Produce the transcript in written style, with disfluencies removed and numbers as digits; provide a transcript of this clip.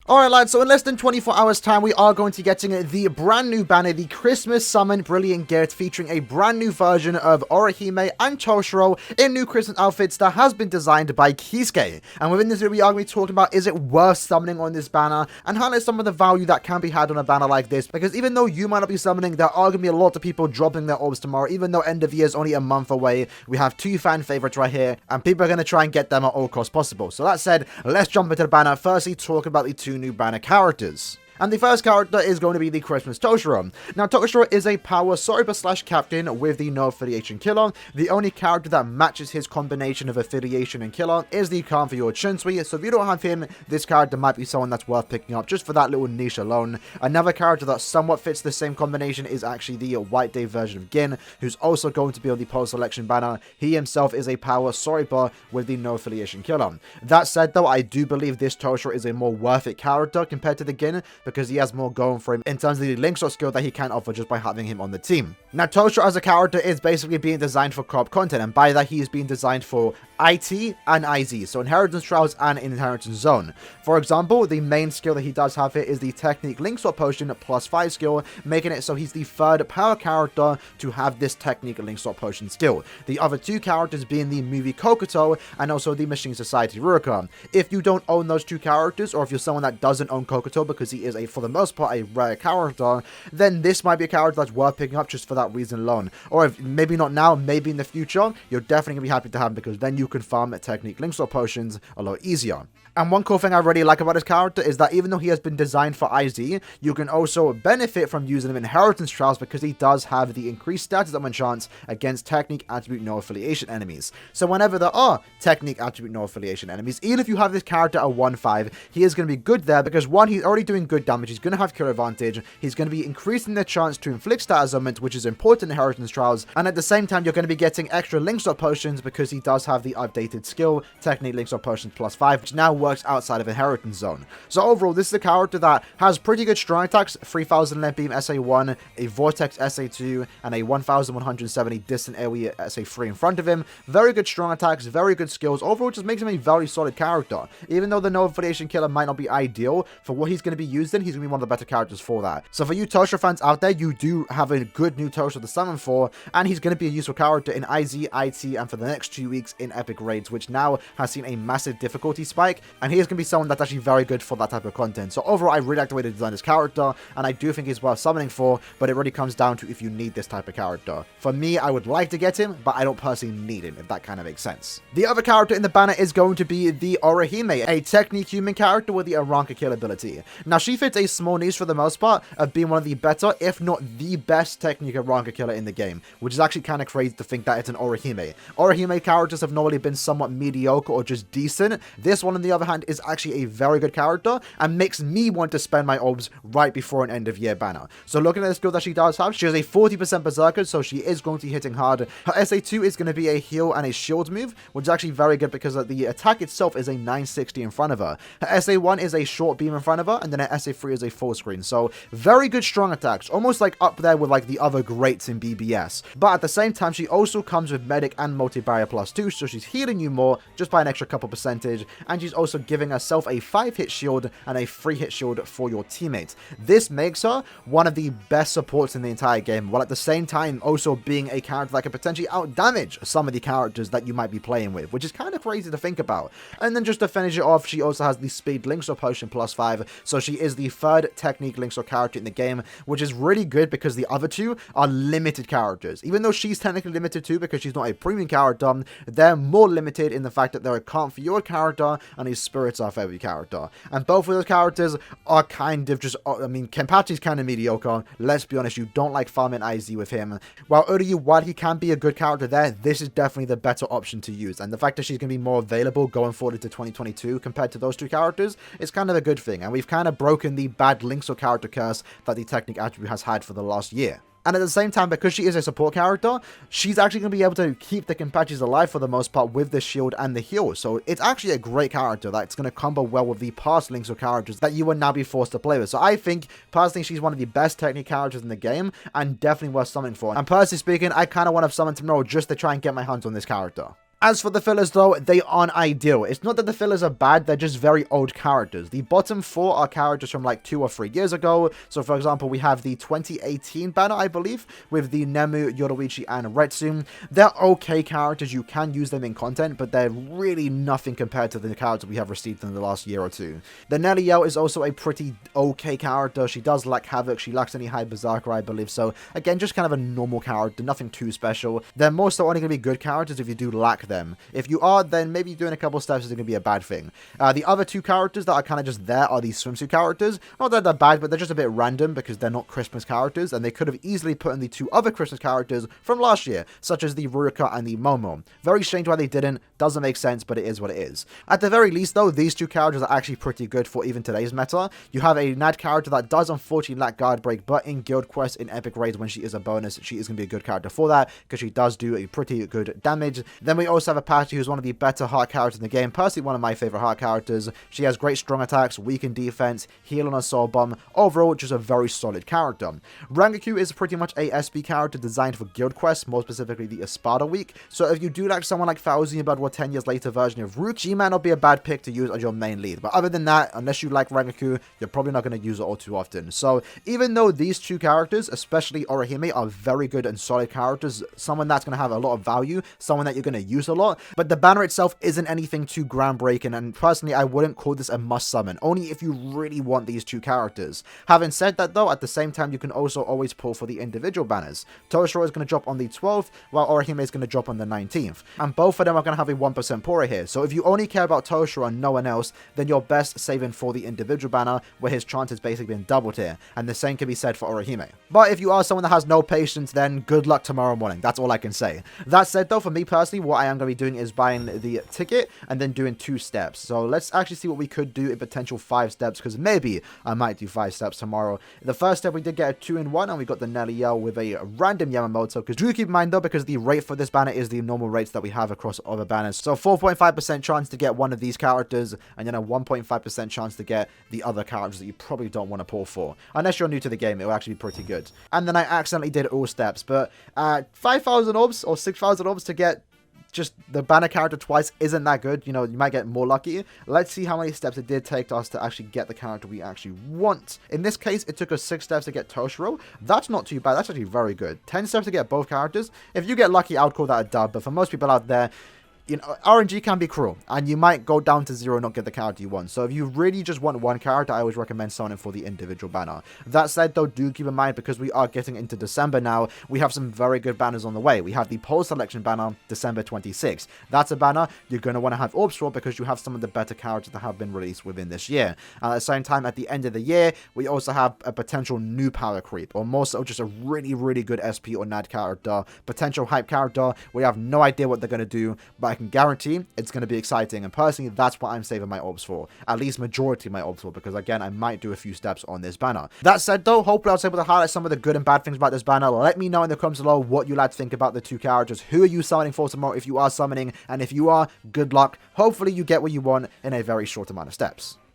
Alright lads, so in less than 24 hours time, we are going to be getting the brand new banner, the Christmas Summon Brilliant Gift, featuring a brand new version of Orihime and Toshiro in new Christmas outfits that has been designed by Kisuke. And within this video, we are going to be talking about, is it worth summoning on this banner, and highlight some of the value that can be had on a banner like this, because even though you might not be summoning, there are going to be a lot of people dropping their orbs tomorrow. Even though end of year is only a month away, we have two fan favorites right here, and people are going to try and get them at all costs possible. So that said, let's jump into the banner. Firstly, talking about the two new banner characters. And the first character is going to be the Christmas Toshiram. Now, Toshiram is a power Soriba slash captain with the no affiliation killer. The only character that matches his combination of affiliation and killer is the Kanfuyo Chunsui. So if you don't have him, this character might be someone that's worth picking up just for that little niche alone. Another character that somewhat fits the same combination is actually the White Day version of Gin, who's also going to be on the post-selection banner. He himself is a power Soriba with the no affiliation killer. That said though, I do believe this Toshiram is a more worth it character compared to the Gin, because he has more going for him in terms of the link shot skill that he can offer just by having him on the team. Now, Toshiram as a character is basically being designed for co-op content, and by that he is being designed for IT and IZ, so Inheritance Trials and Inheritance Zone. For example, the main skill that he does have here is the Technique Link Swap Potion +5 skill, making it so he's the third power character to have this Technique Link Swap Potion skill. The other two characters being the movie Kokoto and also the Machine Society Ruroka. If you don't own those two characters, or if you're someone that doesn't own Kokoto because he is for the most part a rare character, then this might be a character that's worth picking up just for that reason alone. Or if maybe not now, maybe in the future, you're definitely going to be happy to have him, because then you can farm Technique Link Swap Potions a lot easier. And one cool thing I really like about his character is that even though he has been designed for IZ, you can also benefit from using him in Inheritance Trials, because he does have the increased status up and chance against Technique Attribute No Affiliation enemies. So whenever there are Technique Attribute No Affiliation enemies, even if you have this character at 1-5, he is going to be good there, because one, he's already doing good damage, he's going to have kill advantage, he's going to be increasing the chance to inflict status augment, which is important in Inheritance Trials, and at the same time, you're going to be getting extra Link Swap Potions because he does have the updated skill, Technique Link Swap Potions +5, which now works outside of Inheritance Zone. So overall, this is a character that has pretty good strong attacks, 3000 Length Beam SA1, a Vortex SA2, and a 1170 Distant AoE SA3 in front of him. Very good strong attacks, very good skills. Overall, just makes him a very solid character. Even though the no affiliation killer might not be ideal for what he's going to be used in, he's going to be one of the better characters for that. So for you Toshiram fans out there, you do have a good new Toshiram to summon for, and he's going to be a useful character in IZ, IT, and for the next 2 weeks in Epic Raids, which now has seen a massive difficulty spike, and he is going to be someone that's actually very good for that type of content. So overall, I really like the way they designed this character, and I do think he's worth summoning for, but it really comes down to if you need this type of character. For me, I would like to get him, but I don't personally need him, if that kind of makes sense. The other character in the banner is going to be the Orihime, a Technique human character with the Aranka kill ability. Now, she fits a small niche for the most part of being one of the better, if not the best Technique Aranka killer in the game, which is actually kind of crazy to think that it's an Orihime. Orihime characters have normally been somewhat mediocre or just decent. This one, on the other hand, is actually a very good character and makes me want to spend my orbs right before an end of year banner. So looking at the skill that she does have, she has a 40% berserker, so she is going to be hitting hard. Her SA2 is going to be a heal and a shield move, which is actually very good because the attack itself is a 960 in front of her. Her SA1 is a short beam in front of her, and then her SA3 is a full screen. So very good strong attacks, almost like up there with like the other greats in BBS. But at the same time, she also comes with medic and multi-barrier +2, so she's healing you more just by an extra couple percentage, and she's also giving herself a 5-hit shield and a 3-hit shield for your teammates. This makes her one of the best supports in the entire game, while at the same time also being a character that can potentially out-damage some of the characters that you might be playing with, which is kind of crazy to think about. And then just to finish it off, she also has the Speed Link Swap Potion +5, so she is the third Technique Link Swap character in the game, which is really good because the other two are limited characters. Even though she's technically limited too because she's not a premium character, they're more limited in the fact that they're a Kanfuyo character and a Spirits Are Fairy character. And both of those characters are kind of just, I mean, Kenpachi's kind of mediocre. Let's be honest, you don't like farming IZ with him. While Uryu, while he can be a good character there, this is definitely the better option to use. And the fact that she's going to be more available going forward into 2022 compared to those two characters is kind of a good thing. And we've kind of broken the bad Links or character curse that the Technique attribute has had for the last year. And at the same time, because she is a support character, she's actually going to be able to keep the Kenpachis alive for the most part with the shield and the heal. So it's actually a great character that's going to combo well with the past Links or characters that you will now be forced to play with. So I think, personally, she's one of the best Technique characters in the game and definitely worth summoning for. And personally speaking, I kind of want to summon tomorrow just to try and get my hands on this character. As for the fillers though, they aren't ideal. It's not that the fillers are bad, they're just very old characters. The bottom 4 are characters from like 2 or 3 years ago. So for example, we have the 2018 banner, I believe, with the Nemu, Yoruichi, and Retsu. They're okay characters, you can use them in content, but they're really nothing compared to the characters we have received in the last year or two. The Neliel is also a pretty okay character. She does lack Havoc, she lacks any high Berserker, I believe. So again, just kind of a normal character, nothing too special. They're more so only going to be good characters if you do lack them. If you are, then maybe doing a couple steps is going to be a bad thing. The other 2 characters that are kind of just there are these swimsuit characters. Not that they're bad, but they're just a bit random because they're not Christmas characters, and they could have easily put in the 2 other Christmas characters from last year, such as the Ruruka and the Momo. Very strange why they didn't, doesn't make sense, but it is what it is. At the very least though, these 2 characters are actually pretty good for even today's meta. You have a Nad character that does unfortunately lack guard break, but in guild quests, in epic raids, when she is a bonus, she is going to be a good character for that, because she does do a pretty good damage. Then we also have a Apache who's one of the better heart characters in the game, personally one of my favorite heart characters. She has great strong attacks, weak in defense, heal on a soul bomb, overall just a very solid character. Rangaku is pretty much a SP character designed for guild quests, more specifically the Espada week, so if you do like someone like Fauzi Blood War 10 years later version of Rook, she might not be a bad pick to use as your main lead, but other than that, unless you like Rangaku, you're probably not going to use it all too often. So even though these 2 characters, especially Orihime, are very good and solid characters, someone that's going to have a lot of value, someone that you're going to use a lot, but the banner itself isn't anything too groundbreaking, and personally I wouldn't call this a must summon, only if you really want these 2 characters. Having said that though, at the same time you can also always pull for the individual banners. Toshiro is going to drop on the 12th, while Orihime is going to drop on the 19th, and both of them are going to have a 1% poorer here, so if you only care about Toshiro and no one else, then you're best saving for the individual banner, where his chance has basically been doubled here, and the same can be said for Orihime. But if you are someone that has no patience, then good luck tomorrow morning, that's all I can say. That said though, for me personally, what I am going to be doing is buying the ticket and then doing 2 steps. So let's actually see what we could do in potential 5 steps, because maybe I might do 5 steps tomorrow. The first step we did get a 2-in-1, and we got the Neliel with a random Yamamoto, because do keep in mind though, because the rate for this banner is the normal rates that we have across other banners. So 4.5% chance to get one of these characters, and then a 1.5% chance to get the other characters that you probably don't want to pull for. Unless you're new to the game, it will actually be pretty good. And then I accidentally did all steps, but 5,000 orbs or 6,000 orbs to get just the banner character twice isn't that good. You know, you might get more lucky. Let's see how many steps it did take us to actually get the character we actually want. In this case, it took us 6 steps to get Toshiro. That's not too bad. That's actually very good. 10 steps to get both characters. If you get lucky, I would call that a dub. But for most people out there, you know, RNG can be cruel, and you might go down to 0 and not get the character you want. So if you really just want one character, I always recommend summoning for the individual banner. That said though, do keep in mind, because we are getting into December now, we have some very good banners on the way. We have the Pole Selection banner, December 26th. That's a banner you're going to want to have orbs for, because you have some of the better characters that have been released within this year. At the same time, at the end of the year, we also have a potential new power creep, or more so just a really good SP or NAD character, potential hype character. We have no idea what they're going to do, but I can guarantee it's going to be exciting, and personally that's what I'm saving my orbs for, at least majority of my orbs for, because again I might do a few steps on this banner. That said though, hopefully I was able to highlight some of the good and bad things about this banner. Let me know in the comments below what you like to think about the 2 characters. Who are you summoning for tomorrow if you are summoning, and if you are, good luck. Hopefully you get what you want in a very short amount of steps.